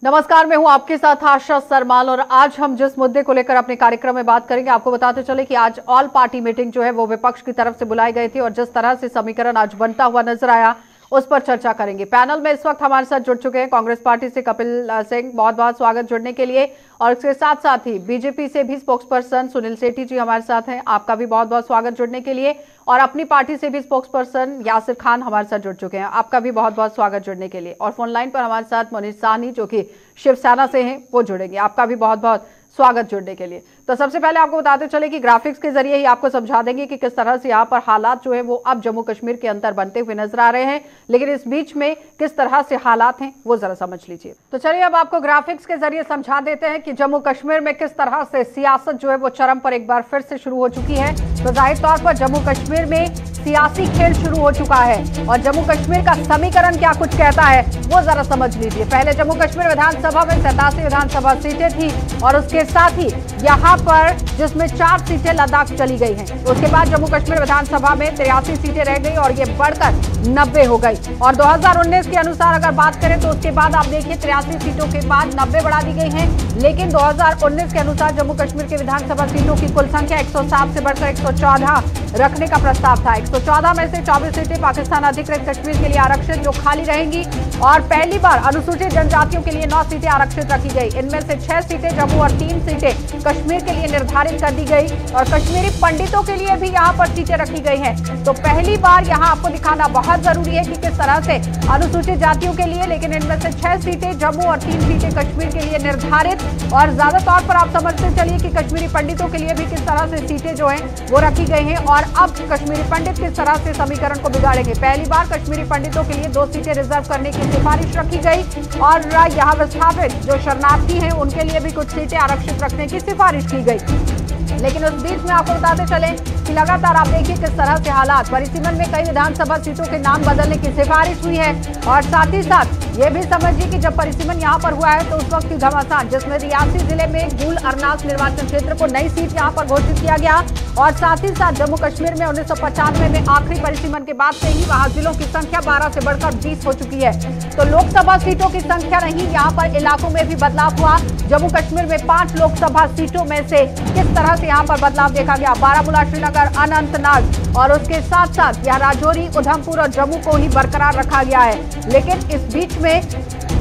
नमस्कार, मैं हूं आपके साथ आशा सरमाल और आज हम जिस मुद्दे को लेकर अपने कार्यक्रम में बात करेंगे, आपको बताते चले कि आज ऑल पार्टी मीटिंग जो है वो विपक्ष की तरफ से बुलाई गई थी और जिस तरह से समीकरण आज बनता हुआ नजर आया उस पर चर्चा करेंगे। पैनल में इस वक्त हमारे साथ जुड़ चुके हैं कांग्रेस पार्टी से कपिल सिंह, बहुत बहुत स्वागत जुड़ने के लिए। और इसके साथ साथ ही बीजेपी से भी स्पोक्स पर्सन सुनील सेठी जी हमारे साथ हैं, आपका भी बहुत बहुत स्वागत जुड़ने के लिए। और अपनी पार्टी से भी स्पोक्स पर्सन यासिर खान हमारे साथ जुड़ चुके हैं, आपका भी बहुत बहुत स्वागत जुड़ने के लिए। और फोन लाइन पर हमारे साथ मनीष साहनी जो कि शिवसेना से हैं वो जुड़ेंगे, आपका भी बहुत बहुत स्वागत जुड़ने के लिए। तो सबसे पहले आपको बताते चले कि ग्राफिक्स के जरिए ही आपको समझा देंगे कि किस तरह से यहाँ पर हालात जो है वो अब जम्मू कश्मीर के अंदर बनते हुए नजर आ रहे हैं, लेकिन इस बीच में किस तरह से हालात हैं वो जरा समझ लीजिए। तो चलिए अब आपको ग्राफिक्स के जरिए समझा देते हैं कि जम्मू कश्मीर में किस तरह से सियासत जो है वो चरम पर एक बार फिर से शुरू हो चुकी है। तो जाहिर तौर पर जम्मू कश्मीर में सियासी खेल शुरू हो चुका है और जम्मू कश्मीर का समीकरण क्या कुछ कहता है वो जरा समझ लीजिए। पहले जम्मू कश्मीर विधानसभा में 87 विधानसभा सीटें थी और उसके साथ ही यहाँ पर जिसमें 4 सीटें लद्दाख चली गई हैं। उसके बाद जम्मू कश्मीर विधानसभा में 83 सीटें रह गई और ये बढ़कर 90 हो गई। और 2019 के अनुसार अगर बात करें तो उसके बाद आप देखिए 83 सीटों के बाद 90 बढ़ा दी गई हैं, लेकिन 2019 के अनुसार जम्मू कश्मीर की विधानसभा सीटों की कुल संख्या 107 से बढ़कर 114 रखने का प्रस्ताव था। 114 में से 24 सीटें पाकिस्तान अधिकृत कश्मीर के लिए आरक्षित जो खाली रहेंगी और पहली बार अनुसूचित जनजातियों के लिए 9 सीटें आरक्षित रखी गई। इनमें से 6 सीटें जम्मू और 3 सीटें कश्मीर के लिए निर्धारित कर दी गई और कश्मीरी पंडितों के लिए भी यहाँ पर सीटें रखी गई हैं। तो पहली बार यहाँ आपको दिखाना बहुत जरूरी है कि किस तरह से अनुसूचित जातियों के लिए, लेकिन इनमें से 6 सीटें जम्मू और 3 सीटें कश्मीर के लिए निर्धारित। और ज्यादा तौर पर आप समझते चलिए कि कश्मीरी पंडितों के लिए भी किस तरह से सीटें जो हैं वो रखी गई हैं और अब कश्मीरी पंडित किस तरह से समीकरण को बिगाड़ेंगे। पहली बार कश्मीरी पंडितों के लिए 2 सीटें रिजर्व करने की सिफारिश रखी गई और यहाँ विस्थापित जो शरणार्थी हैं उनके लिए भी कुछ सीटें आरक्षित रखने की सिफारिश की गई। लेकिन उस बीच में आपको बताते चले कि लगातार आप देखिए किस तरह से हालात, परिसीमन में कई विधानसभा सीटों के नाम बदलने की सिफारिश हुई है और साथ ही साथ ये भी समझिए कि जब परिसीमन यहाँ पर हुआ है तो उस वक्त की घमासान जिसमें रियासी जिले में गुल अरनास निर्वाचन क्षेत्र को नई सीट यहाँ पर घोषित किया गया और साथ ही साथ जम्मू कश्मीर में 1995 में आखिरी परिसीमन के बाद से ही वहाँ जिलों की संख्या 12 से बढ़कर 20 हो चुकी है। तो लोकसभा सीटों की संख्या नहीं, यहाँ पर इलाकों में भी बदलाव हुआ। जम्मू कश्मीर में 5 लोकसभा सीटों में से किस तरह से यहाँ पर बदलाव देखा गया, बारामूला, श्रीनगर, अनंतनाग और उसके साथ साथ यहाँ राजौरी, उधमपुर और जम्मू को ही बरकरार रखा गया है। लेकिन इस बीच में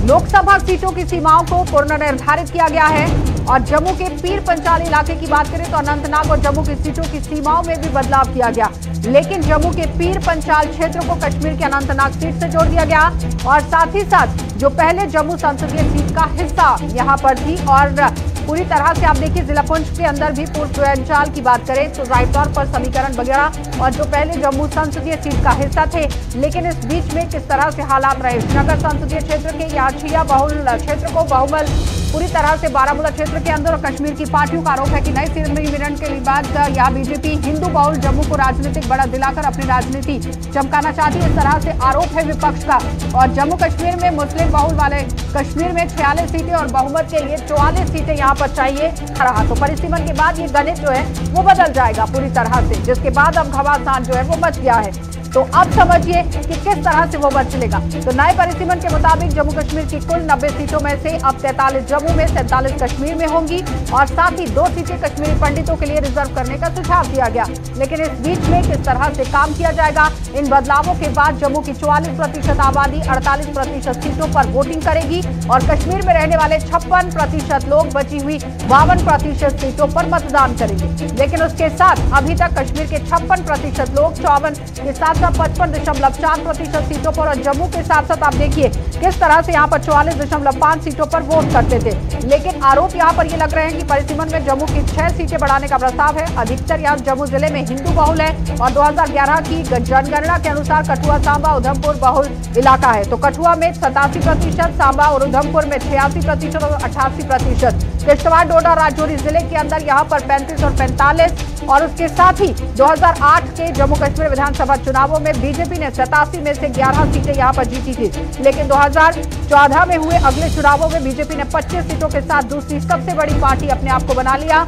लोकसभा सीटों की सीमाओं को पुनर्निर्धारित किया गया है और जम्मू के पीर पंचाल इलाके की बात करें तो अनंतनाग और जम्मू की सीटों की सीमाओं में भी बदलाव किया गया, लेकिन जम्मू के पीर पंचाल क्षेत्र को कश्मीर के अनंतनाग सीट से जोड़ दिया गया और साथ ही साथ जो पहले जम्मू संसदीय सीट का हिस्सा यहाँ पर थी और पूरी तरह से आप देखिए जिला पुंछ के अंदर भी पूर्वांचल की बात करें तो जाहिर तौर पर समीकरण वगैरह और जो पहले जम्मू संसदीय सीट का हिस्सा थे, लेकिन इस बीच में किस तरह से हालात रहे। श्रीनगर संसदीय क्षेत्र के यहाँ शिया बहुल क्षेत्र को बहुमल पूरी तरह से बारामूला क्षेत्र के अंदर और कश्मीर की पार्टियों का आरोप है कि नए समीकरण के बाद यहाँ बीजेपी हिंदू बहुल जम्मू को राजनीतिक बढ़त दिलाकर अपनी राजनीति चमकाना चाहती है, इस तरह से आरोप है विपक्ष का। और जम्मू कश्मीर में मुस्लिम बहुल वाले कश्मीर में 46 सीटें और बहुमत के लिए 44 सीटें यहाँ पर चाहिए रहा। तो परिसीमन के बाद ये गणित जो है वो बदल जाएगा पूरी तरह से, जिसके बाद अब घमासान जो है वो मच गया है। तो अब समझिए कि किस तरह से वो बचलेगा। तो नए परिसीमन के मुताबिक जम्मू कश्मीर की कुल 90 सीटों में से अब 43 जम्मू में, 47 कश्मीर में होंगी और साथ ही 2 सीटें कश्मीरी पंडितों के लिए रिजर्व करने का सुझाव दिया गया। लेकिन इस बीच में किस तरह से काम किया जाएगा, इन बदलावों के बाद जम्मू की 44% आबादी 48% सीटों पर वोटिंग करेगी और कश्मीर में रहने वाले 56% लोग बची हुई 52% सीटों पर मतदान करेंगे। लेकिन उसके साथ अभी तक कश्मीर के 56% लोग 54 के साथ 55.4% सीटों पर और जम्मू के साथ साथ आप देखिए किस तरह से यहाँ पर 44.5 सीटों पर वोट करते थे। लेकिन आरोप यहाँ पर ये लग रहे हैं कि परिसीमन में जम्मू की 6 सीटें बढ़ाने का प्रस्ताव है। अधिकतर यहाँ जम्मू जिले में हिंदू बहुल है और 2011 की जनगणना के अनुसार कठुआ, सांबा, उधमपुर बहुल इलाका है। तो कठुआ में 87%, सांबा और उधमपुर में 86% और 88%, किश्तवाड़, डोडा, राजौरी जिले के अंदर यहाँ पर 35 और 45 और उसके साथ ही 2008 के जम्मू कश्मीर विधानसभा चुनावों में बीजेपी ने 87 में से 11 सीटें यहां पर जीती थी। लेकिन 2014 में हुए अगले चुनावों में बीजेपी ने 25 सीटों के साथ दूसरी सबसे बड़ी पार्टी अपने आप को बना लिया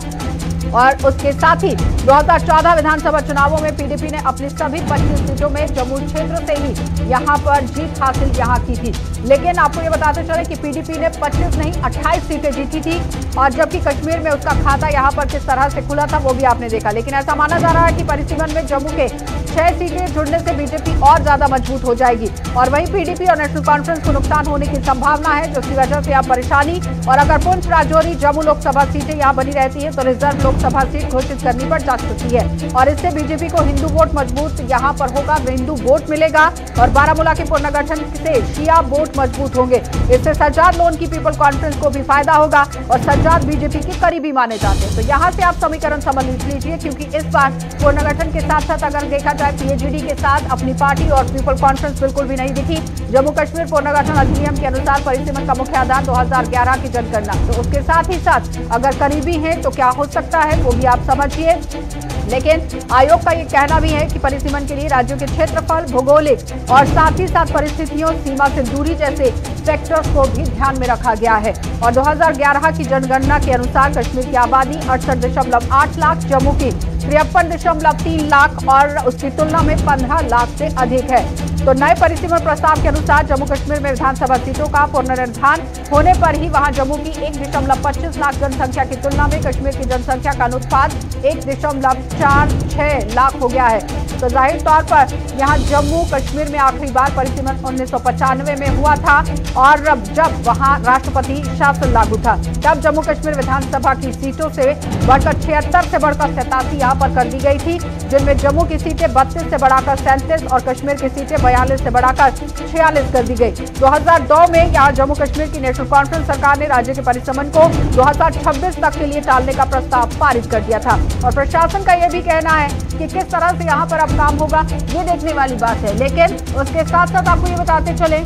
और उसके साथ ही 2014 विधानसभा चुनावों में पीडीपी ने अपनी सभी 25 सीटों में जम्मू क्षेत्र से ही यहां पर जीत हासिल की थी। लेकिन आपको ये बताते चले कि पीडीपी ने 25 नहीं 28 सीटें जीती थी, और जबकि कश्मीर में उसका खाता यहां पर किस तरह से खुला था वो भी आपने देखा। लेकिन ऐसा माना जा रहा है कि परिसीमन में जम्मू के 6 सीटें जुड़ने से बीजेपी और ज्यादा मजबूत हो जाएगी, और वहीं पीडीपी और नेशनल कॉन्फ्रेंस को नुकसान होने की संभावना है, जिसकी वजह से अब परेशानी। और अगर पुंछ, राजौरी, जम्मू लोकसभा सीटें यहां बनी रहती है तो रिजर्व लोकसभा सीट घोषित करनी पड़ जा सकती है, और इससे बीजेपी को हिंदू वोट मजबूत यहां पर होगा, हिंदू वोट मिलेगा, और बारामूला के पुनर्गठन से शिया वोट मजबूत होंगे। इससे सज्जाद लोन की पीपल कॉन्फ्रेंस को भी फायदा होगा, और सज्जाद बीजेपी के करीबी माने जाते हैं। तो यहां से आप समीकरण समझ लीजिए, क्योंकि इस बार पुनर्गठन के साथ साथ अगर देखा जाए पीएचडी के साथ अपनी पार्टी और पीपल कॉन्फ्रेंस बिल्कुल भी नहीं दिखी। जम्मू कश्मीर पुनर्गठन अधिनियम के अनुसार परिसीमन का मुख्य आधार 2011 की जनगणना, तो उसके साथ ही साथ अगर करीबी है तो क्या हो सकता है वो भी आप समझिए। लेकिन आयोग का ये कहना भी है कि परिसीमन के लिए राज्यों के क्षेत्रफल, भौगोलिक और साथ ही साथ परिस्थितियों, सीमा से दूरी जैसे फैक्टर्स को भी ध्यान में रखा गया है। और 2011 की जनगणना के अनुसार कश्मीर की आबादी 68.8 लाख, जम्मू की 53.3 लाख और उसकी तुलना में 15 लाख से अधिक है। तो नए परिसीमन प्रस्ताव के अनुसार जम्मू कश्मीर में विधानसभा सीटों का पुनर्निर्धारण होने पर ही वहां जम्मू की 1.25 लाख जनसंख्या की तुलना में कश्मीर की जनसंख्या का अनुपात 1.46 लाख हो गया है। तो जाहिर तौर पर यहां जम्मू कश्मीर में आखिरी बार परिसीमन 1995 में हुआ था, और जब वहां राष्ट्रपति शासन लागू था, तब जम्मू कश्मीर विधानसभा की सीटों से बढ़कर 76 से बढ़कर 87 यहां पर कर दी गई थी, जिनमें जम्मू की सीटें 32 से बढ़ाकर 37 और कश्मीर की सीटें 42 से बढ़ाकर 46 कर दी गई। 2002 में यहां जम्मू कश्मीर की नेशनल कॉन्फ्रेंस सरकार ने राज्य के परिसीमन को 2026 तक के लिए टालने का प्रस्ताव पारित कर दिया था, और प्रशासन का यह भी कहना है कि किस तरह से यहां पर अब काम होगा ये देखने वाली बात है। लेकिन उसके साथ साथ आपको ये बताते चले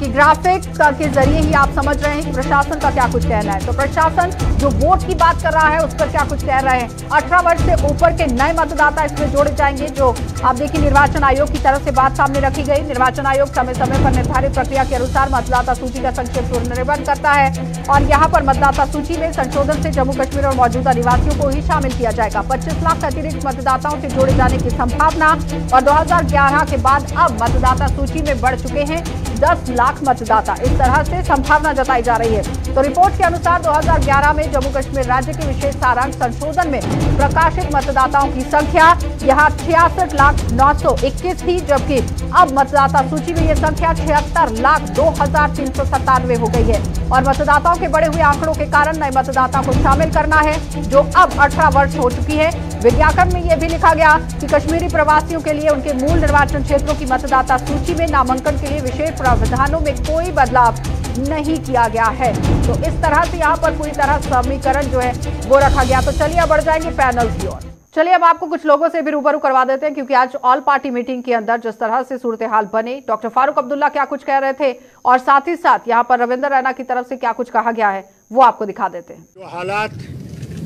कि ग्राफिक के जरिए ही आप समझ रहे हैं कि प्रशासन का क्या कुछ कहना है। तो प्रशासन जो वोट की बात कर रहा है उस पर क्या कुछ कह रहे हैं। 18 वर्ष से ऊपर के नए मतदाता इसमें जोड़े जाएंगे, जो आप देखिए निर्वाचन आयोग की तरफ से बात सामने रखी गई। निर्वाचन आयोग समय समय पर निर्धारित प्रक्रिया के अनुसार मतदाता सूची का संक्षिप्त पुनर्निर्माण करता है, और यहाँ पर मतदाता सूची में संशोधन से जम्मू कश्मीर और मौजूदा निवासियों को ही शामिल किया जाएगा। 25 लाख अतिरिक्त मतदाताओं से जोड़े जाने की संभावना, और 2011 के बाद अब मतदाता सूची में बढ़ चुके हैं 10 लाख मतदाता। इस तरह से संभावना जताई जा रही है। तो रिपोर्ट के अनुसार 2011 में जम्मू कश्मीर राज्य के विशेष सारांश संशोधन में प्रकाशित मतदाताओं की संख्या यहाँ 66,921 थी, जबकि अब मतदाता सूची में यह संख्या 76,02,397 हो गई है। और मतदाताओं के बढ़े हुए आंकड़ों के कारण नए मतदाता को शामिल करना है, जो अब 18 वर्ष हो चुकी है। विज्ञापन में यह भी लिखा गया कि कश्मीरी प्रवासियों के लिए उनके मूल निर्वाचन क्षेत्रों की मतदाता सूची में नामांकन के लिए विशेष प्रावधानों में कोई बदलाव नहीं किया गया है। तो इस तरह से यहाँ पर पूरी तरह समीकरण जो है वो रखा गया। तो चलिए अब बढ़ जाएंगे पैनल की ओर। चलिए अब आपको कुछ लोगों से भी रूबरू करवा देते हैं, क्योंकि आज ऑल पार्टी मीटिंग के अंदर जिस तरह से सूरत हाल बने, डॉक्टर फारूक अब्दुल्ला क्या कुछ कह रहे थे, और साथ ही साथ यहाँ पर रविंद्र रैना की तरफ से क्या कुछ कहा गया है, वो आपको दिखा देते हैं। जो हालात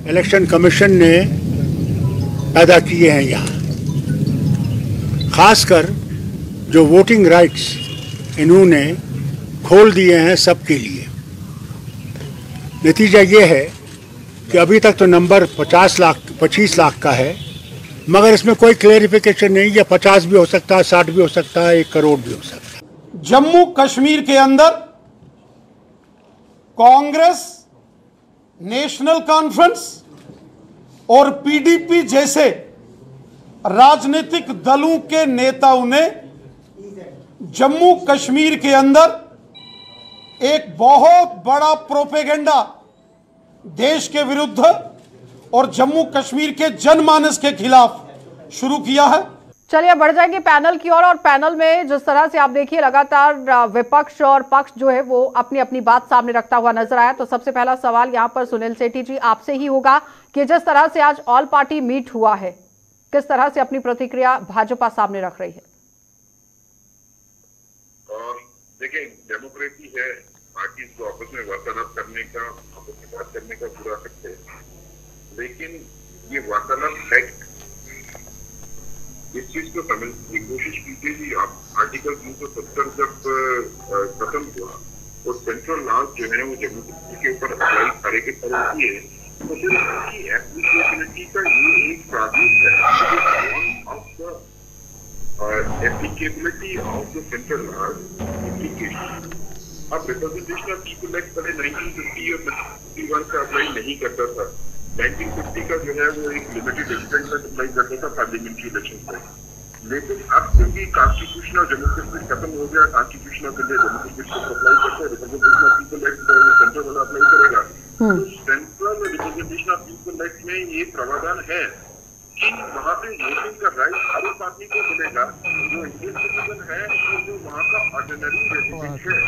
इलेक्शन कमीशन ने पैदा किए हैं यहाँ, खासकर जो वोटिंग राइट्स इन्होंने खोल दिए हैं सबके लिए, नतीजा ये है कि अभी तक तो नंबर 25 लाख का है, मगर इसमें कोई क्लेरिफिकेशन नहीं है। 50 भी हो सकता है, 60 भी हो सकता है, 1 करोड़ भी हो सकता है। जम्मू कश्मीर के अंदर कांग्रेस, नेशनल कॉन्फ्रेंस और पीडीपी जैसे राजनीतिक दलों के नेताओं ने जम्मू कश्मीर के अंदर एक बहुत बड़ा प्रोपेगेंडा देश के विरुद्ध और जम्मू कश्मीर के जनमानस के खिलाफ शुरू किया है। चलिए बढ़ जाएंगे पैनल की ओर। और पैनल में जिस तरह से आप देखिए लगातार विपक्ष और पक्ष जो है वो अपनी अपनी बात सामने रखता हुआ नजर आया। तो सबसे पहला सवाल यहाँ पर सुनील सेठी जी आपसे ही होगा कि जिस तरह से आज ऑल पार्टी मीट हुआ है, किस तरह से अपनी प्रतिक्रिया भाजपा सामने रख रही है? देखिए, डेमोक्रेसी है, पार्टी को आपस में वार्तालाप करने का, आपस में बात करने का पूरा हक है, लेकिन ये वार्तालाप है इस चीज को समझने की कोशिश कीजिए कि आप आर्टिकल 370 जब खत्म हुआ और सेंट्रल लॉज जो है वो जम्मू कश्मीर के ऊपर अप्लाई सारे के सारे किए, तो फिर इसकी एप्लीकेबिलिटी का ये एक प्रारूप है, applicability of the central application. अब रिप्रेजेंटेशन ऑफ पीपल एक्ट पहले 1950 और 1951 का अप्लाई नहीं करता था। 1950 का जो है वो एक लिमिटेड एक्सटेंट तक अप्लाई करता था पार्लियामेंट्री इलेक्शन पर, लेकिन अब क्योंकि कॉन्स्टिट्यूशन ऑफ जम्मू कश्मीर खत्म हो गया, constitution of India Jammu Kashmir को अप्लाई करते हैं, representation of people act central वाला अप्लाई करेगा। तो central representation of people act में ये प्रावधान है कि वहाँ पे वोटिंग का राइट हर एक आदमी को मिलेगा जो इंडियन सिटीजन है, जो वहाँ का ऑर्डिनरी रेजिडेंट है।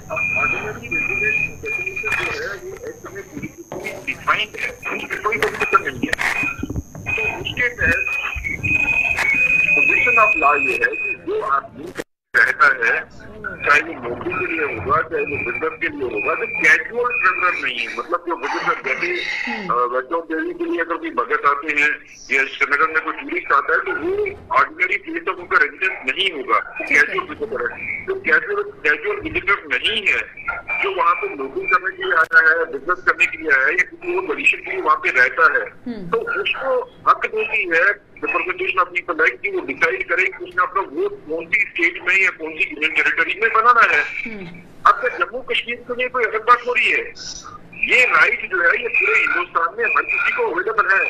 अब ऑर्डिनरी रेजिडेंट डेफिनेशन जो है वो एक्ट में पूरी डिफाइंड है, उसमें कोई कंफ्यूजन नहीं है। तो उसके तहत पोजिशन ऑफ लॉ ये है कि जो आदमी रहता है, चाहे वो नौकरी के लिए होगा, चाहे वो बिजनेस के लिए होगा, जो कैजुअल ट्रेवलर नहीं है, मतलब जो बिजनेस जैसे वैष्णो देवी के लिए अगर कोई भगत आते हैं या श्रीनगर में कोई टूरिस्ट आता है तो वो ऑर्डिनरी प्लेस ऑफ उनका रेजिडेंस नहीं होगा, कैजुअल विजिटर है। तो कैजुअल विजिटर नहीं है जो वहाँ पे नौकरी करने के लिए आया है, बिजनेस करने के लिए आया है या किसी और पोजीशन के लिए वहाँ पे रहता है, तो उसको हक देती है रिप्रेजेंटेशन ऑफ पीपल एक्ट की वो डिसाइड करे कि उसने अपना वोट कौन सी स्टेट में या कौन सी यूनियन टेरिटरी में बनाना है। अब तक जम्मू कश्मीर के लिए कोई अलग बात हो रही है, ये राइट जो है ये पूरे हिंदुस्तान में हर किसी को अवेलेबल है।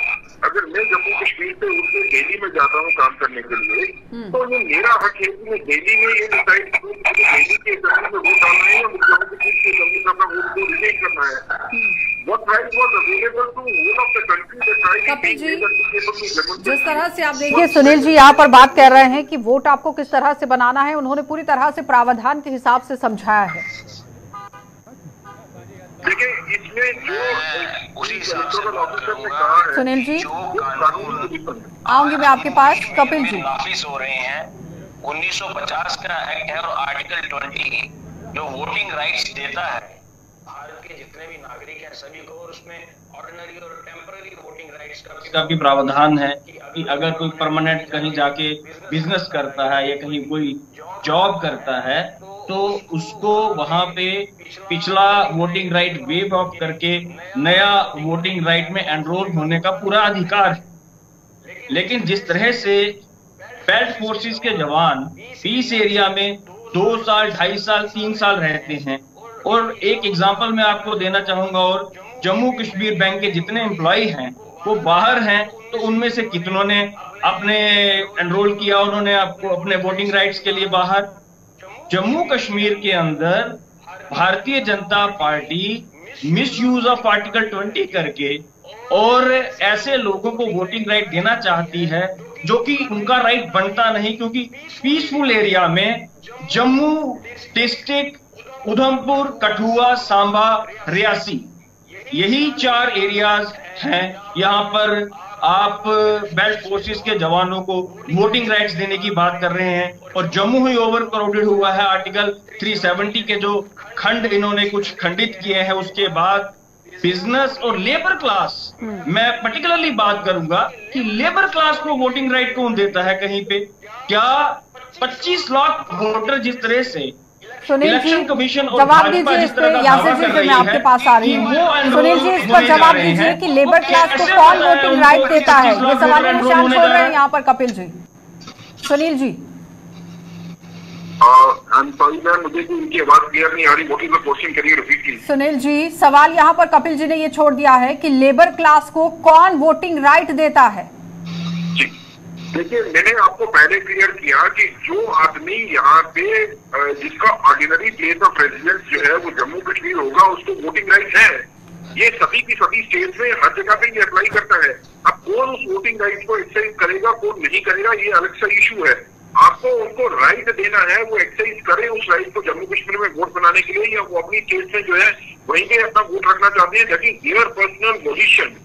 अगर मैं जम्मू कश्मीर से उठ के दिल्ली में जाता हूँ काम करने के लिए, तो ये मेरा हक है कि मैं दिल्ली में ये डिसाइड करूँ कि दिल्ली के जमीन में वोट डालना है या मुझे जम्मू कश्मीर के जमीन में अपना वोट को रिटेन करना है। What right was available to all of the country that tried to Kapil ji, make जिस तरह से आप देखिए सुनील जी यहाँ पर बात कर रहे हैं कि वोट आपको किस तरह से बनाना है, उन्होंने पूरी तरह से प्रावधान के हिसाब से समझाया है। देखिए इसमें जो उसी इलेक्टोरल ऑफिसर ने कहा है, सुनील जी आऊंगी मैं आपके पास। कपिल जी ऑफिस हो रहे हैं, 1950 का एक्ट है और आर्टिकल 20 जो वोटिंग राइट्स देता है भारत के जितने भी नागरिक हैं सभी को, और उसमें ऑर्डिनरी और टेम्पररी वोटिंग राइट्स का भी प्रावधान है कि अगर कोई परमानेंट कहीं जाके बिजनेस करता है या कहीं कोई जॉब करता है तो उसको वहां पे पिछला वोटिंग राइट वेव ऑफ करके नया वोटिंग राइट में एनरोल होने का पूरा अधिकार है। लेकिन जिस तरह से बेल्ट फोर्सेस के जवान पीस एरिया में 2 साल, 2.5 साल, 3 साल रहते हैं, और एक एग्जांपल मैं आपको देना चाहूंगा, और जम्मू कश्मीर बैंक के जितने एम्प्लॉय हैं वो बाहर हैं, तो उनमें से कितनों ने अपने एनरोल किया उन्होंने आपको अपने वोटिंग राइट्स के लिए बाहर। जम्मू कश्मीर के अंदर Bharatiya Janata party misuse of article 20 करके और ऐसे लोगों को वोटिंग राइट देना चाहती है जो कि उनका राइट बनता नहीं, क्योंकि पीसफुल एरिया में जम्मू डिस्ट्रिक्ट, उधमपुर, कठुआ, सांबा, रियासी, यही 4 एरियाज हैं। यहाँ पर आप बेल्ट फोर्सेस के जवानों को वोटिंग राइट्स देने की बात कर रहे हैं, और जम्मू ही ओवर क्राउडेड हुआ है। आर्टिकल 370 के जो खंड इन्होंने कुछ खंडित किए हैं, उसके बाद बिजनेस और लेबर क्लास, मैं पर्टिकुलरली बात करूंगा कि लेबर क्लास को वोटिंग राइट कौन देता है कहीं पे? क्या 25 लाख वोटर जिस तरह से सुनील जी कमीशन जवाब दीजिए इस पर, यासिर जी फिर मैं आपके पास आ रही हूँ। सुनील जी इस पर जवाब दीजिए कि लेबर क्लास को कौन वोटिंग राइट देता है, ये सवाल में निशान छोड़ रहे हैं यहाँ पर कपिल जी। सुनील जी मुझे उनकी आवाज क्लियर नहीं आ रही, what is the question, can you repeat please? Sunil ji सवाल यहाँ पर कपिल जी ने ये छोड़ दिया है कि लेबर क्लास को कौन वोटिंग राइट देता है। देखिए मैंने आपको पहले क्लियर किया कि जो आदमी यहाँ पे जिसका ऑर्डिनरी प्लेस ऑफ रेजिडेंस जो है वो जम्मू कश्मीर होगा उसको वोटिंग राइट है। ये सभी की सभी स्टेट में हर जगह पे ये अप्लाई करता है। अब कौन उस वोटिंग राइट को एक्सरसाइज करेगा कौन नहीं करेगा ये अलग सा इशू है। आपको उनको राइट देना है, वो एक्सरसाइज करें उस राइट को जम्मू कश्मीर में वोट बनाने के लिए, या वो अपनी स्टेट में जो है वहीं पे अपना वोट रखना चाहते हैं, लेकिन देयर पर्सनल पोजीशन।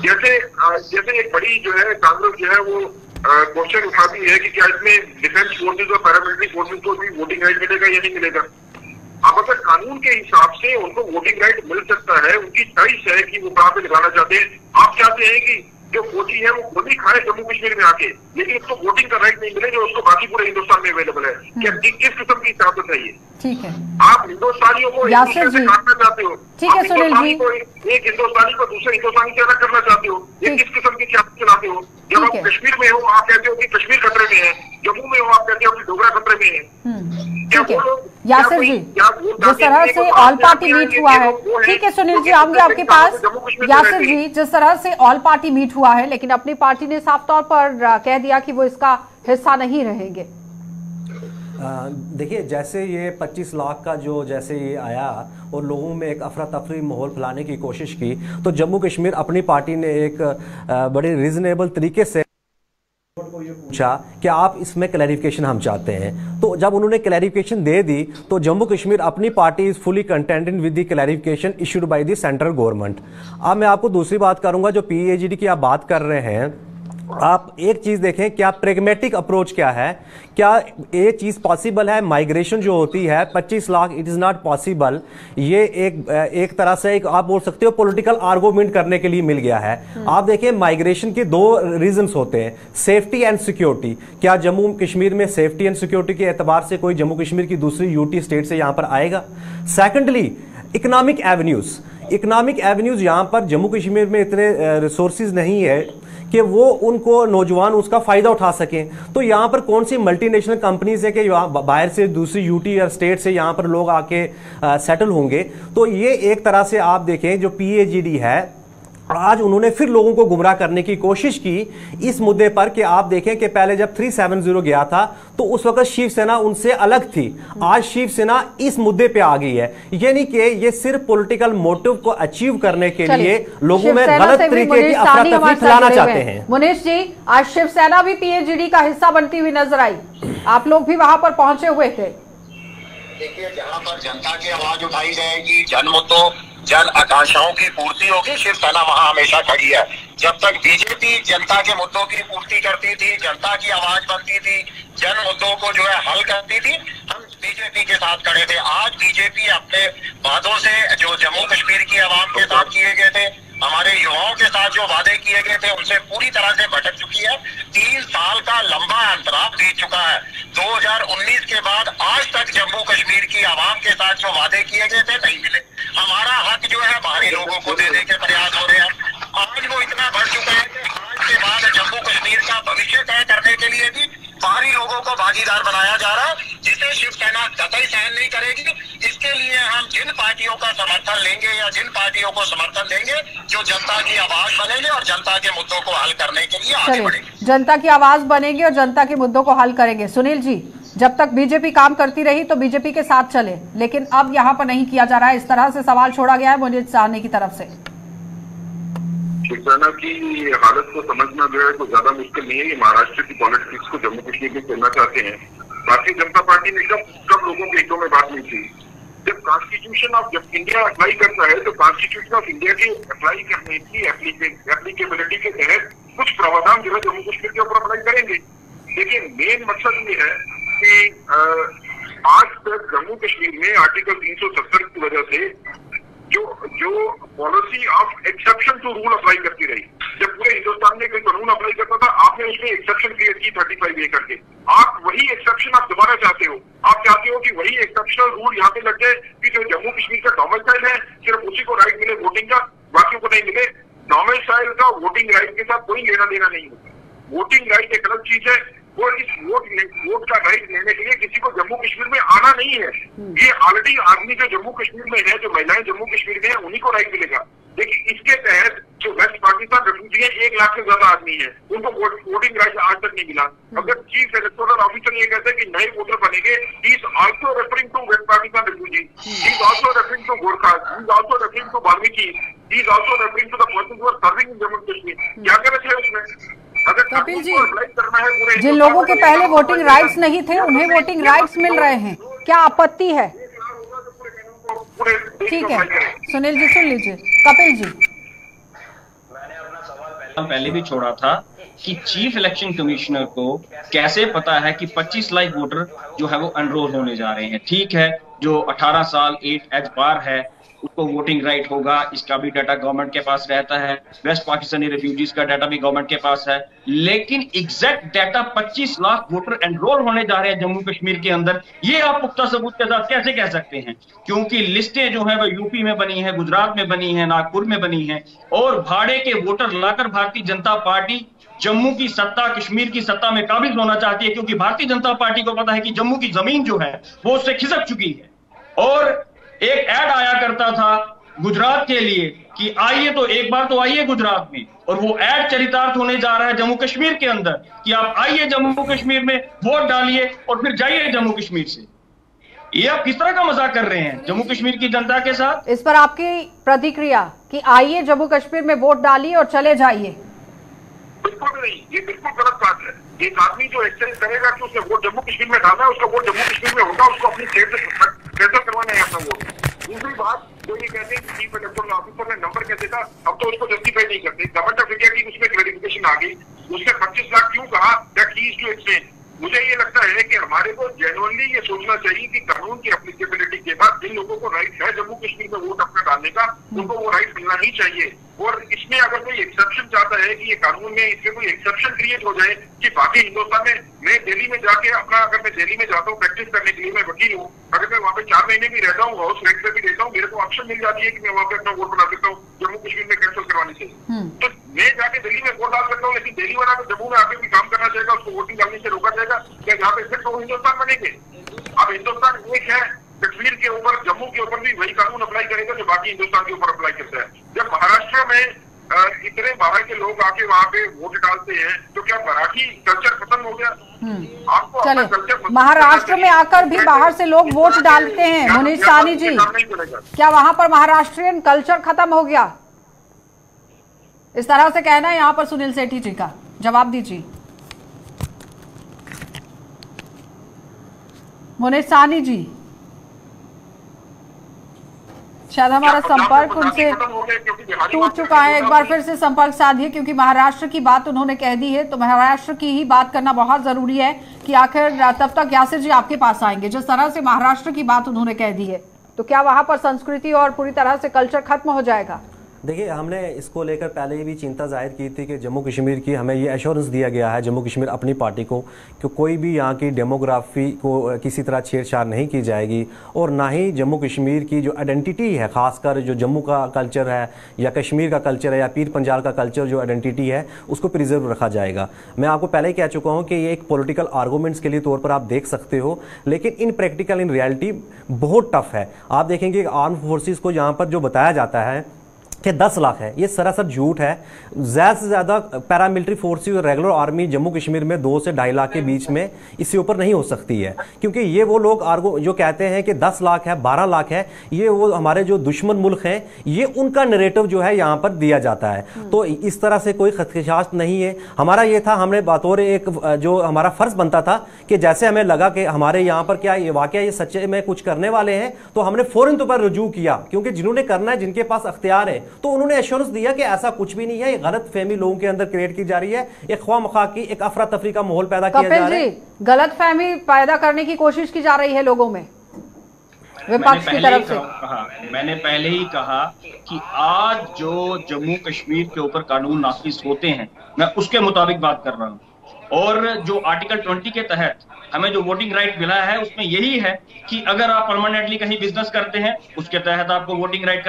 जैसे एक बड़ी जो है कांग्रेस जो है वो क्वेश्चन उठाती है कि क्या इसमें डिफेंस फोर्सेज और पैरामिलिट्री फोर्सेज को भी वोटिंग राइट मिलेगा या नहीं मिलेगा। अब अगर कानून के हिसाब से उनको वोटिंग राइट मिल सकता है, उनकी चॉइस है कि वो कहाँ पे लगाना चाहते हैं। आप चाहते हैं कि जो फौजी है वो खुद ही खाए जम्मू कश्मीर में आके, लेकिन उसको वोटिंग का राइट नहीं मिले जो उसको बाकी पूरे हिंदुस्तान में अवेलेबल है। क्या किस किस्म की सियासत है ये? ठीक है, आप हिंदुस्तानियों को यासिर जी काटना चाहते हो। ठीक है सुनील जी, एक हिंदुस्तानी को दूसरे हिंदुस्तानी से अलग करना चाहते हो, ये किस किस्म की सियासत चलाते हो? जब आप कश्मीर में हो आप कहते हो कि कश्मीर खतरे में है, जम्मू में हो आप कहते हो कि डोगरा खतरे में है। ठीक है यासिर जी, जिस तरह से ऑल पार्टी मीट हुआ है, ठीक है सुनील जी आऊंगे आपके पास। यासिर जी, जिस तरह से ऑल पार्टी मीट हुआ है, लेकिन अपनी पार्टी ने साफ तौर पर कह दिया कि वो इसका हिस्सा नहीं रहेंगे। देखिए, जैसे ये 25 लाख का जो जैसे ये आया और लोगों में एक अफरा तफरी माहौल फैलाने की कोशिश की, तो जम्मू कश्मीर अपनी पार्टी ने एक बड़े रीजनेबल तरीके से पूछा कि आप इसमें क्लैरिफिकेशन हम चाहते हैं। तो जब उन्होंने क्लैरिफिकेशन दे दी तो जम्मू कश्मीर अपनी party is fully contented with the clarification issued by the central government. अब मैं आपको दूसरी बात करूंगा, जो PAGD की आप बात कर रहे हैं, आप एक चीज देखें, क्या प्रेगमेटिक अप्रोच क्या है, क्या ये चीज पॉसिबल है? माइग्रेशन जो होती है 25 lakh, it is not possible. ये एक तरह से एक आप बोल सकते हो पॉलिटिकल आर्गुमेंट करने के लिए मिल गया है। आप देखिए, माइग्रेशन के दो रीजंस होते हैं, सेफ्टी एंड सिक्योरिटी। क्या जम्मू कश्मीर में सेफ्टी एंड सिक्योरिटी के एतबार से कोई जम्मू कश्मीर की दूसरी UT स्टेट से यहां पर आएगा? सेकेंडली, इकोनॉमिक एवेन्यूज यहां पर जम्मू कश्मीर में इतने रिसोर्सेज नहीं है कि वो उनको नौजवान उसका फायदा उठा सकें। तो यहां पर कौन सी मल्टीनेशनल कंपनीज है कि बाहर से दूसरी UT या स्टेट से यहां पर लोग आके सेटल होंगे? तो ये एक तरह से आप देखें, जो PAGD है आज उन्होंने फिर लोगों को गुमराह करने की कोशिश की इस मुद्दे पर कि आप देखें कि पहले जब 370 गया था तो उस वक्त शिवसेना उनसे अलग थी। आज शिवसेना इस मुद्दे पे आ गई है, यानी कि ये सिर्फ पॉलिटिकल मोटिव को अचीव करने के लिए लोगों में गलत तरीके की अफरा तफरी फैलाना चाहते हैं। मुनीश जी, आज शिवसेना भी PAGD का हिस्सा बनती हुई नजर आई, आप लोग भी वहां पर पहुंचे हुए थे। देखिए, जहां पर जनता की आवाज उठाई जाएगी, जन मुद्दों जन आकांक्षाओं की पूर्ति होगी, शिवसेना वहां हमेशा खड़ी है। जब तक बीजेपी जनता के मुद्दों की पूर्ति करती थी, जनता की आवाज बनती थी, जन मुद्दों को जो है हल करती थी, हम बीजेपी के साथ खड़े थे। आज बीजेपी अपने वादों से, जो जम्मू कश्मीर की आवाम के साथ किए गए थे, हमारे युवाओं के साथ जो वादे किए गए थे, उनसे पूरी तरह से भटक चुकी है। 3 साल का लंबा अंतराल बीत चुका है। 2019 के बाद आज तक जम्मू कश्मीर की आवाम के साथ जो वादे किए गए थे नहीं मिले। हमारा हक जो है बाहरी लोगों को देने के प्रयास हो रहे हैं। आज वो इतना बढ़ चुका है कि आज के बाद जम्मू कश्मीर का भविष्य तय करने के लिए भी बाहरी लोगों को भागीदार बनाया जा रहा है, जिसे शिवसेना कतई सहन नहीं करेगी। इसके लिए हम जिन पार्टियों का समर्थन लेंगे या जिन पार्टियों को समर्थन देंगे जो जनता की आवाज बनेंगे और जनता के मुद्दों को हल करने के लिए आगे बढ़ेंगे। जनता की आवाज बनेंगे और जनता के मुद्दों को हल करेंगे। सुनील जी, जब तक बीजेपी काम करती रही तो बीजेपी के साथ चले, लेकिन अब यहाँ पर नहीं किया जा रहा है, इस तरह से सवाल छोड़ा गया है मुनीष साहनी की तरफ से। शिवसेना की हालत को समझना जो है तो ज्यादा मुश्किल नहीं है। ये महाराष्ट्र की पॉलिटिक्स को जम्मू कश्मीर में खेलना चाहते हैं। भारतीय जनता पार्टी ने कब लोगों के हितों में बात नहीं की। जब कॉन्स्टिट्यूशन ऑफ जब इंडिया अप्लाई करता है तो कॉन्स्टिट्यूशन ऑफ इंडिया की अप्लाई करने की एप्लीकेबिलिटी के तहत कुछ प्रावधान जो है जम्मू कश्मीर के ऊपर अप्लाई करेंगे। लेकिन मेन मकसद ये है कि आज तक जम्मू कश्मीर में आर्टिकल 370 की वजह से जो policy of exception to rule apply करती रही। जब पूरे हिंदुस्तान में कोई कानून अप्लाई करता था, आपने उसमें एक्सेप्शन क्रिएट की 35A करके। आप वही एक्सेप्शन आप दोबारा चाहते हो। आप चाहते हो कि वही एक्सेप्शनल रूल यहाँ पे लग जाए कि जो जम्मू कश्मीर का डोमिसाइल है सिर्फ उसी को राइट मिले वोटिंग का, बाकियों को नहीं मिले। डोमिसाइल का वोटिंग राइट के साथ कोई लेना देना नहीं होता। वोटिंग राइट एक अलग चीज है। वो इस वोट का राइट लेने के लिए किसी को जम्मू कश्मीर में आना नहीं है। ये ऑलरेडी आदमी जो जम्मू कश्मीर में है, जो महिलाएं जम्मू कश्मीर में है, उन्हीं को राइट मिलेगा। लेकिन इसके तहत जो वेस्ट पाकिस्तान रेफ्यूजी है, 1 लाख से ज्यादा आदमी है, उनको वोटिंग राइट आज तक नहीं मिला। अगर चीफ इलेक्टोरल ऑफिसर ये कहते हैं कि नए वोटर बनेंगे, he is also referring to west Pakistan refugee, he is also referring to Gorkha, he is also referring to Valmiki, he is also referring to the person who are serving in Jammu Kashmir. क्या गलत है उसमें? कपिल जी, जिन लोगों के पहले वोटिंग राइट्स नहीं थे उन्हें वोटिंग राइट्स मिल रहे हैं, क्या आपत्ति है? ठीक है सुनील जी, सुन लीजिए। कपिल जी, मैंने अपना सवाल पहले भी छोड़ा था कि चीफ इलेक्शन कमिश्नर को कैसे पता है कि 25 लाख वोटर जो है वो एनरोल होने जा रहे हैं। ठीक है, जो 18 साल 8 एज बार है उसको वोटिंग राइट होगा, इसका भी डाटा गवर्नमेंट के पास रहता है। वेस्ट पाकिस्तानी रिफ्यूजीज का डाटा भी गवर्नमेंट के पास है, लेकिन exact data 25 lakh voter enrol होने जा रहे हैं जम्मू कश्मीर के अंदर, ये आप पुख्ता सबूत के साथ कैसे कह सकते हैं? क्योंकि लिस्टें जो है वो यूपी में बनी है, गुजरात में बनी है, नागपुर में बनी है, और भाड़े के वोटर लाकर भारतीय जनता पार्टी जम्मू की सत्ता, कश्मीर की सत्ता में काबिज होना चाहती है, क्योंकि भारतीय जनता पार्टी को पता है कि जम्मू की जमीन जो है वो उससे खिसक चुकी है। और एक ऐड आया करता था गुजरात के लिए कि आइए, तो एक बार तो आइए गुजरात में, और वो ऐड चरितार्थ होने जा रहा है जम्मू कश्मीर के अंदर कि आप आइए जम्मू कश्मीर में, वोट डालिए और फिर जाइए जम्मू कश्मीर से। ये आप किस तरह का मजाक कर रहे हैं जम्मू कश्मीर की जनता के साथ? इस पर आपकी प्रतिक्रिया कि आइए जम्मू कश्मीर में वोट डालिए और चले जाइए? बिल्कुल नहीं, ये बिल्कुल गलत बात है। एक आदमी जो एक्सचेंज करेगा कि उसने वोट जम्मू कश्मीर में डालना है, उसका वोट जम्मू कश्मीर में होगा, उसको अपनी स्टेट से कैंसिल करवाना है अपना वोट। दूसरी बात, जो ये कहते हैं कि चीफ इलेक्टोरल ऑफिसर ने नंबर कैसे था, अब तो उसको जस्टिफाई नहीं करते। गवर्नमेंट ऑफ इंडिया की उसमें क्लैरिफिकेशन आ गई, उसने 25 लाख क्यों कहा, that he is to exchange. मुझे ये लगता है कि हमारे को जेन्युइनली ये सोचना चाहिए कि कानून की एप्लीकेबिलिटी के बाद जिन लोगों को राइट है जम्मू कश्मीर में वोट अपना डालने का, उनको वो राइट मिलना ही चाहिए। और इसमें अगर कोई एक्सेप्शन चाहता है कि ये कानून में इसमें कोई एक्सेप्शन क्रिएट हो जाए कि बाकी हिंदुस्तान में, मैं दिल्ली में जाके अपना, अगर मैं दिल्ली में जाता हूँ प्रैक्टिस करने के लिए, मैं वकील हूँ, अगर मैं वहाँ पे 4 महीने भी रहता हूँ, हाउस रेंट पे भी रहता हूँ, मेरे को ऑप्शन मिल जाती है कि मैं वहाँ पे अपना वोट बना सकता हूँ जम्मू कश्मीर में कैंसिल करवाने से। तो मैं जाके दिल्ली में वोट डाल सकता हूँ, लेकिन दिल्ली वाला तो जम्मू में आके भी काम करना चाहेगा, उसको वोटिंग डालने से रोका जाएगा क्या? यहाँ पे फिर तो हिंदुस्तान बनेंगे। अब हिंदुस्तान एक है, कश्मीर के ऊपर, जम्मू के ऊपर भी वही कानून अप्लाई करेगा जो बाकी हिंदुस्तान के ऊपर अप्लाई करता है। जब महाराष्ट्र में इतने बाहर के लोग आके वहाँ पे वोट डालते हैं, तो क्या मराठी कल्चर खत्म हो गया? आपको चलिए, महाराष्ट्र में आकर भी बाहर से लोग वोट डालते हैं, मुनीष साहनी जी, क्या वहां पर महाराष्ट्रियन कल्चर खत्म हो गया? इस तरह से कहना है यहाँ पर सुनील सेठी जी का, जवाब दीजिए। मुनीष साहनी जी, शायद हमारा संपर्क उनसे टूट चुका है, एक बार फिर से संपर्क साधिए, क्योंकि महाराष्ट्र की बात उन्होंने कह दी है तो महाराष्ट्र की ही बात करना बहुत जरूरी है कि आखिर तब तक यासिर जी आपके पास आएंगे। जिस तरह से महाराष्ट्र की बात उन्होंने कह दी है, तो क्या वहां पर संस्कृति और पूरी तरह से कल्चर खत्म हो जाएगा? देखिए, हमने इसको लेकर पहले ही भी चिंता जाहिर की थी कि जम्मू कश्मीर की हमें ये एश्योरेंस दिया गया है जम्मू कश्मीर अपनी पार्टी को कि कोई भी यहाँ की डेमोग्राफी को किसी तरह छेड़छाड़ नहीं की जाएगी, और ना ही जम्मू कश्मीर की जो आइडेंटिटी है, खासकर जो जम्मू का कल्चर है या कश्मीर का कल्चर है या पीर पंजाल का कल्चर जो आइडेंटिटी है, उसको प्रिजर्व रखा जाएगा। मैं आपको पहले ही कह चुका हूँ कि ये एक पॉलिटिकल आर्गूमेंट्स के लिए तौर पर आप देख सकते हो, लेकिन इन प्रैक्टिकल इन रियलिटी बहुत टफ है। आप देखेंगे आर्म फोर्सेस को यहाँ पर जो बताया जाता है कि 10 लाख है, ये सरासर झूठ है। ज़्यादा से ज़्यादा पैरामिलिट्री फोर्सेस और रेगुलर आर्मी जम्मू कश्मीर में 2 से 2.5 लाख के बीच में, इससे ऊपर नहीं हो सकती है, क्योंकि ये वो लोग जो कहते हैं कि 10 लाख है, 12 लाख है, ये वो हमारे जो दुश्मन मुल्क हैं, ये उनका नैरेटिव जो है यहाँ पर दिया जाता है। तो इस तरह से कोई खदशात नहीं है। हमारा ये था, हमने बतौर एक जो हमारा फर्ज बनता था कि जैसे हमें लगा कि हमारे यहाँ पर क्या ये वाकया ये सच्चे में कुछ करने वाले हैं, तो हमने फौरन तो पर रुजू किया, क्योंकि जिन्होंने करना है, जिनके पास अख्तियार है, तो उन्होंने एश्योरेंस दिया कि ऐसा कुछ भी नहीं है, ये गलत फहमी लोगों के अंदर क्रिएट की जा रही है, एक ख्वाह मखा की, एक अफरा तफरी का माहौल पैदा किया जा रहा है। गलत फहमी पैदा करने की कोशिश की जा रही है लोगों में विपक्ष की तरफ से। मैंने पहले ही कहा कि आज जो जम्मू कश्मीर के ऊपर कानून नाफिज होते हैं, मैं उसके मुताबिक बात कर रहा हूँ, और जो आर्टिकल 20 के तहत हमें जो वोटिंग राइट मिला है उसमें यही है कि अगर आप परमानेंटली कहीं बिजनेस करते हैं, उसके तहत आपको वोटिंग राइट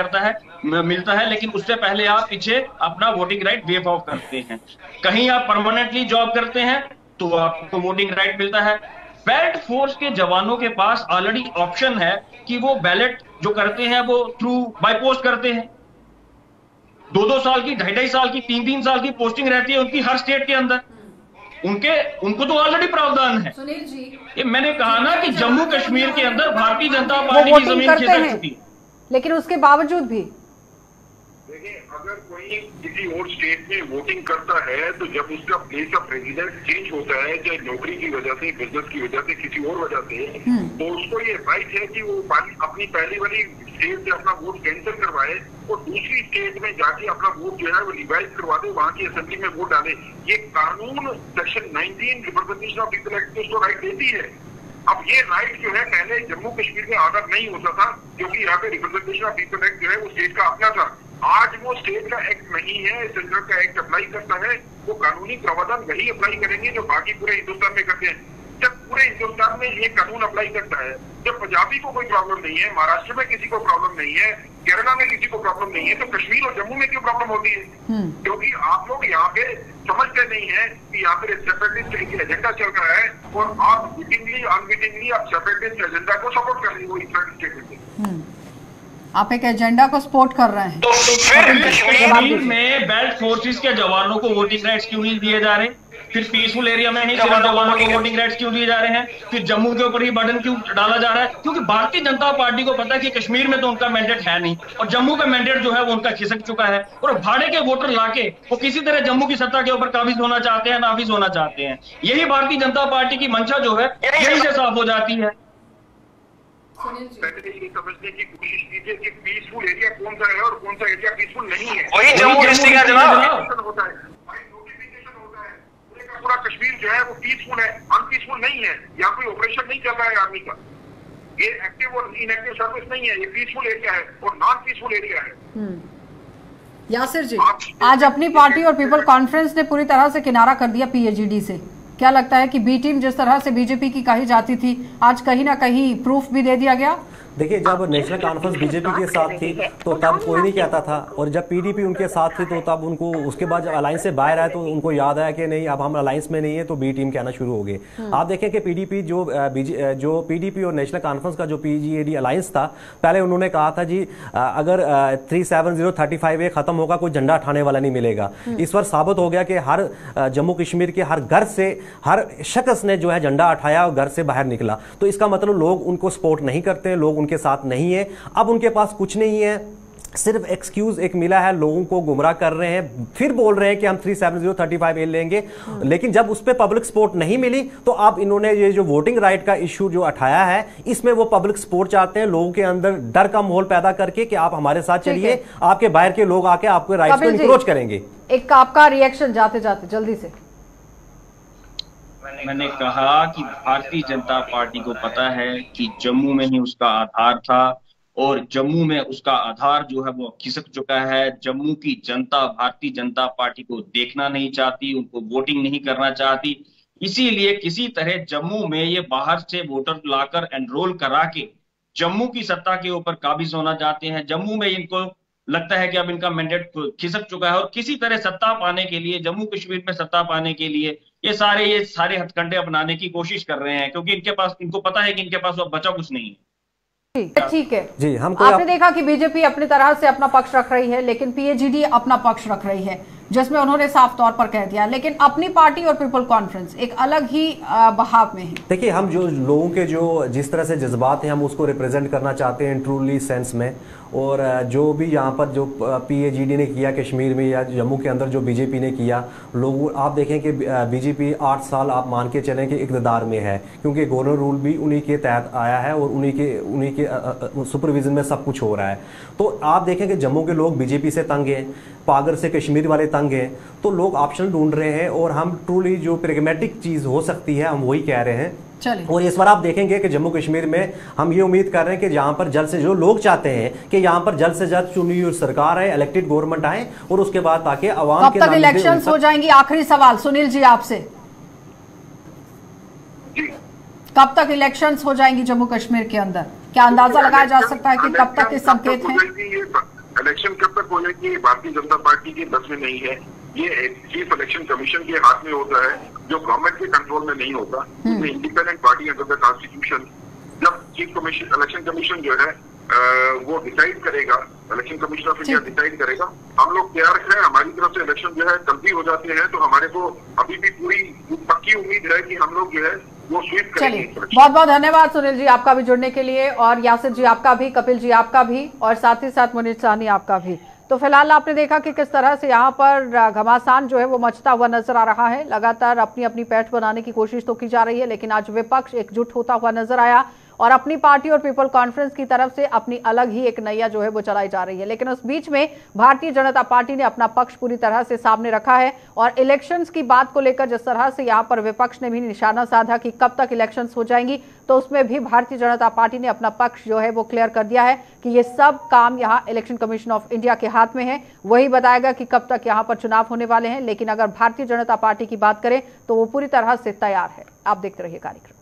मिलता है, लेकिन उससे पहले आप पीछे अपना वोटिंग राइट वेव ऑफ करते हैं। कहीं आप परमानेंटली जॉब करते हैं तो आपको वोटिंग राइट मिलता है। बेल्ट फोर्स के जवानों के पास ऑलरेडी ऑप्शन है कि वो बैलेट जो करते हैं वो थ्रू बाय पोस्ट करते हैं। 2-2 साल की, 2.5 साल की, 3-3 साल की पोस्टिंग रहती है उनकी हर स्टेट के अंदर। उनको तो ऑलरेडी प्रावधान है। सुनील जी, ये मैंने कहा ना कि जम्मू कश्मीर के अंदर भारतीय जनता पार्टी की जमीन खिसक चुकी है, लेकिन उसके बावजूद भी देखिए, अगर कोई किसी और स्टेट में वोटिंग करता है तो जब उसका प्लेस ऑफ रेजिडेंस चेंज होता है, चाहे नौकरी की वजह से, बिजनेस की वजह से, किसी और वजह से, तो उसको ये राइट है कि वो अपनी पहली वाली स्टेट से अपना वोट कैंसिल करवाए और दूसरी स्टेट में जाके अपना वोट जो है वो रिवाइज करवा दे, वहां की असेंबली में वोट डाले। ये कानून section 19 representation of people act उसको राइट देती है। अब ये राइट जो है पहले जम्मू कश्मीर में आधा नहीं होता था, क्योंकि यहाँ पे रिप्रेजेंटेशन ऑफ पीपल एक्ट जो है वो स्टेट का अपना था। आज वो स्टेट का एक्ट नहीं है, सेंट्रल का एक्ट अप्लाई करता है। वो कानूनी प्रावधान वही अप्लाई करेंगे जो बाकी पूरे हिंदुस्तान में करते हैं। जब पूरे हिंदुस्तान में ये कानून अप्लाई करता है, जब पंजाबी को कोई प्रॉब्लम नहीं है, महाराष्ट्र में किसी को प्रॉब्लम नहीं है, केरला में किसी को प्रॉब्लम नहीं है, तो कश्मीर और जम्मू में क्यों प्रॉब्लम होती है? क्योंकि आप लोग यहाँ पे समझते नहीं है कि यहाँ पे सेपरेटिस्ट एजेंडा चल रहा है और आप विटिंगली अनविटिंगली आप सेपरेटिस्ट एजेंडा को सपोर्ट कर रही हो। इस स्टेटमेंट में आप एक एजेंडा को सपोर्ट कर रहे हैं। तो फिर कश्मीर में बेल्ट फोर्सेस के जवानों को वोटिंग राइट्स क्यों नहीं दिए जा रहे? फिर पीसफुल एरिया में ही जवानों को वोटिंग राइट्स क्यों दिए जा रहे हैं? फिर जम्मू के ऊपर ही बर्डन क्यों डाला जा रहा है? क्योंकि भारतीय जनता पार्टी को पता है कि कश्मीर में तो उनका मैंडेट है नहीं और जम्मू का मैंडेट जो है वो उनका खिसक चुका है और भाड़े के वोटर लाके वो किसी तरह जम्मू की सत्ता के ऊपर काबिज होना चाहते हैं, नाफिज होना चाहते हैं। यही भारतीय जनता पार्टी की मंशा जो है यही से साफ हो जाती है। पहले ये समझने की कोशिश कीजिए कि पीसफुल एरिया कौन सा है और कौन सा एरिया पीसफुल नहीं है। वही जम्मू डिस्ट्रिक्ट है जनाब। होता है, नोटिफिकेशन होता है, पूरे का पूरा कश्मीर जो है वो पीसफुल है, अनपीसफुल नहीं है। यहाँ कोई ऑपरेशन नहीं चल रहा है आर्मी का। ये एक्टिव और इनएक्टिव सर्विस नहीं है, ये पीसफुल एरिया है और नॉन पीसफुल एरिया है। यासिर जी, आज अपनी पार्टी और पीपल कॉन्फ्रेंस ने पूरी तरह से किनारा कर दिया पीएजीडी से। क्या लगता है कि बी टीम जिस तरह से बीजेपी की कही जाती थी, आज कहीं ना कहीं प्रूफ भी दे दिया गया? देखिए, जब नेशनल कॉन्फ्रेंस बीजेपी के साथ थी तो तब कोई नहीं कहता था, और जब पीडीपी उनके साथ थी तो तब उनको उसके बाद जब अलायंस से बाहर आए तो उनको याद आया कि नहीं, अब हम अलायंस में नहीं है, तो बी टीम कहना शुरू हो गए। आप देखें कि पीडीपी जो पीडीपी और नेशनल कॉन्फ्रेंस का जो पीजीएडी अलायंस था, पहले उन्होंने कहा था जी अगर 37035 खत्म होगा कोई झंडा उठाने वाला नहीं मिलेगा। इस बार साबित हो गया कि हर जम्मू कश्मीर के हर घर से हर शख्स ने जो है झंडा उठाया और घर से बाहर निकला। तो इसका मतलब लोग उनको सपोर्ट नहीं करते, लोग उनके साथ नहीं है। अब उनके पास कुछ नहीं है, सिर्फ एक्सक्यूज एक मिला है, लोगों को गुमराह कर रहे हैं, फिर बोल रहे हैं कि हम 37035 लेंगे। लेकिन जब उस पर पब्लिक सपोर्ट नहीं मिली तो अब इन्होंने ये जो वोटिंग राइट का इश्यू जो उठाया है, इसमें वो पब्लिक सपोर्ट चाहते हैं, लोगों के अंदर डर का माहौल पैदा करके कि आप हमारे साथ चलिए, आपके बाहर के लोग आके आपके राइट्स को इंक्रोच करेंगे। एक आपका रिएक्शन जाते जाते जल्दी से। मैंने कहा कि भारतीय जनता पार्टी को पता है कि जम्मू में ही उसका आधार था और जम्मू में उसका आधार जो है वो खिसक चुका है। जम्मू की जनता भारतीय जनता पार्टी को देखना नहीं चाहती, उनको वोटिंग नहीं करना चाहती, इसीलिए किसी तरह जम्मू में ये बाहर से वोटर लाकर एनरोल करा के जम्मू की सत्ता के ऊपर काबिज होना चाहते हैं। जम्मू में इनको लगता है कि अब इनका मैंडेट खिसक चुका है और किसी तरह सत्ता पाने के लिए, जम्मू कश्मीर में सत्ता पाने के लिए ये सारे हथकंडे अपनाने की कोशिश कर रहे हैं, क्योंकि इनको पता है कि इनके पास अब बचा कुछ नहीं है। ठीक है जी, आपने देखा कि बीजेपी अपनी तरह से अपना पक्ष रख रही है, लेकिन पीएजीडी अपना पक्ष रख रही है, जिसमें उन्होंने साफ तौर पर कह दिया। लेकिन अपनी पार्टी और पीपल कॉन्फ्रेंस एक अलग ही बहाव में है। देखिए, हम जो लोगों के जो जिस तरह से जज्बात हैं हम उसको रिप्रेजेंट करना चाहते हैं ट्रूली सेंस में। और जो भी यहाँ पर जो पीएजीडी ने किया कश्मीर में या जम्मू के अंदर जो बीजेपी ने किया, लोग आप देखें कि बीजेपी 8 साल आप मान के चलें कि इक़्तिदार में है, क्योंकि गवर्नर रूल भी उन्हीं के तहत आया है और उन्हीं के सुपरविजन में सब कुछ हो रहा है। तो आप देखें कि जम्मू के लोग बीजेपी से तंग हैं, पागर से कश्मीर वाले तंग हैं, तो लोग ऑप्शन ढूंढ रहे हैं और हम ट्रूली जो प्रैग्मेटिक चीज़ हो सकती है हम वही कह रहे हैं। और इस बार आप देखेंगे कि जम्मू कश्मीर में हम ये उम्मीद कर रहे हैं कि जहां पर जल्द से जो लोग चाहते हैं कि यहां पर जल्द से जल्द चुनी हुई सरकार आए, इलेक्टेड गवर्नमेंट आए और उसके बाद ताकि आवाम के कब तक इलेक्शंस हो जाएंगी? आखिरी सवाल सुनील जी आपसे, कब तक इलेक्शंस हो जाएंगी जम्मू कश्मीर के अंदर? क्या अंदाजा लगाया जा सकता है कि कब तक के संकेत हैं? इलेक्शन कब तक होने की भारतीय जनता पार्टी के बस में नहीं है। ये चीफ इलेक्शन कमीशन के हाथ में होता है, जो गवर्नमेंट के कंट्रोल में नहीं होता। Independent party under the constitution, जब चीफ इलेक्शन कमीशन जो है वो डिसाइड करेगा, election commission of India decide करेगा। हम लोग तैयार हैं, हमारी तरफ से इलेक्शन जो है कल भी हो जाते हैं, तो हमारे को अभी भी पूरी पक्की उम्मीद है कि हम लोग जो है वो स्वीप करेंगे। बहुत बहुत धन्यवाद सुनील जी आपका भी जुड़ने के लिए, और यासिर जी आपका भी, कपिल जी आपका भी, और साथ ही साथ मुनीर साहनी आपका भी। तो फिलहाल आपने देखा कि किस तरह से यहाँ पर घमासान जो है वो मचता हुआ नजर आ रहा है। लगातार अपनी अपनी पैठ बनाने की कोशिश तो की जा रही है, लेकिन आज विपक्ष एकजुट होता हुआ नजर आया और अपनी पार्टी और पीपल कॉन्फ्रेंस की तरफ से अपनी अलग ही एक नैया जो है वो चलाई जा रही है। लेकिन उस बीच में भारतीय जनता पार्टी ने अपना पक्ष पूरी तरह से सामने रखा है और इलेक्शंस की बात को लेकर जिस तरह से यहाँ पर विपक्ष ने भी निशाना साधा कि कब तक इलेक्शंस हो जाएंगी, तो उसमें भी भारतीय जनता पार्टी ने अपना पक्ष जो है वो क्लियर कर दिया है कि ये सब काम यहाँ इलेक्शन कमीशन ऑफ इंडिया के हाथ में है। वही बताएगा कि कब तक यहाँ पर चुनाव होने वाले हैं। लेकिन अगर भारतीय जनता पार्टी की बात करें तो वो पूरी तरह से तैयार है। आप देखते रहिए कार्यक्रम।